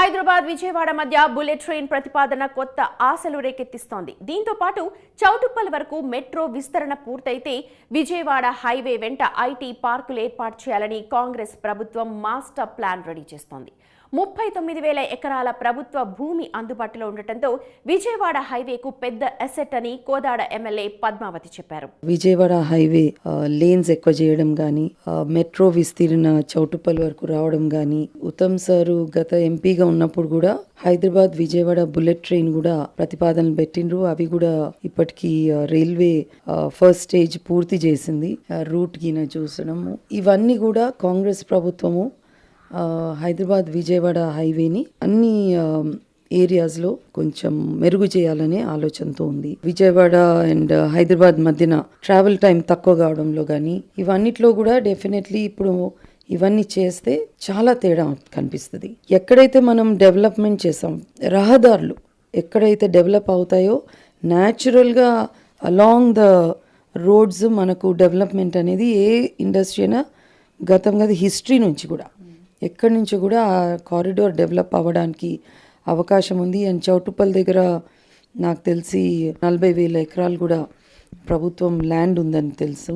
హైదరాబాద్ విజయవాడ మధ్య bullet train ప్రతిపాదన కొత్త ఆశలు రేకెత్తిస్తోంది. దీంతో పాటు చౌటుప్పల్ వరకు మెట్రో విస్తరణ పూర్తయితే విజయవాడ హైవే వెంట ఐటీ పార్కులు ఏర్పాటు చేయాలని కాంగ్రెస్ ప్రభుత్వం మాస్టర్ ప్లాన్ రెడీ చేస్తోంది. 39,000 ఎకరాల ప్రభుత్వ భూమి అందుబాటులో ఉండటంతో విజయవాడ హైవేకు పెద్ద అసెట్ అని కోదాడ ఎమ్మెల్యే పద్మావతి చెప్పారు. విజయవాడ హైవే లేన్స్ ఎక్కువ చేయడం కానీ, మెట్రో విస్తీర్ణ చౌటుప్పల్ వరకు రావడం కానీ, ఉత్తమ్ సారు గత ఎంపీగా ఉన్నప్పుడు కూడా హైదరాబాద్ విజయవాడ బుల్లెట్ ట్రైన్ కూడా ప్రతిపాదనలు పెట్టిండ్రు. అవి కూడా ఇప్పటికీ రైల్వే ఫస్ట్ స్టేజ్ పూర్తి చేసింది. రూట్ గిన చూసడము ఇవన్నీ కూడా కాంగ్రెస్ ప్రభుత్వము హైదరాబాద్ విజయవాడ హైవేని అన్ని ఏరియాస్లో కొంచెం మెరుగు చేయాలనే ఆలోచనతో ఉంది. విజయవాడ అండ్ హైదరాబాద్ మధ్యన ట్రావెల్ టైం తక్కువ కావడంలో కానీ ఇవన్నిట్లో కూడా డెఫినెట్లీ ఇప్పుడు ఇవన్నీ చేస్తే చాలా తేడా కనిపిస్తుంది. ఎక్కడైతే మనం డెవలప్మెంట్ చేసాం, రహదారులు ఎక్కడైతే డెవలప్ అవుతాయో న్యాచురల్గా అలాంగ్ ద రోడ్స్ మనకు డెవలప్మెంట్ అనేది ఏ ఇండస్ట్రీ అయినా గతంగా హిస్టరీ నుంచి కూడా ఎక్కడి నుంచి కూడా ఆ కారిడార్ డెవలప్ అవ్వడానికి అవకాశం ఉంది. అండ్ చౌటుప్పల్ దగ్గర నాకు తెలిసి 40,000 ఎకరాలు కూడా ప్రభుత్వం ల్యాండ్ ఉందని తెలుసు.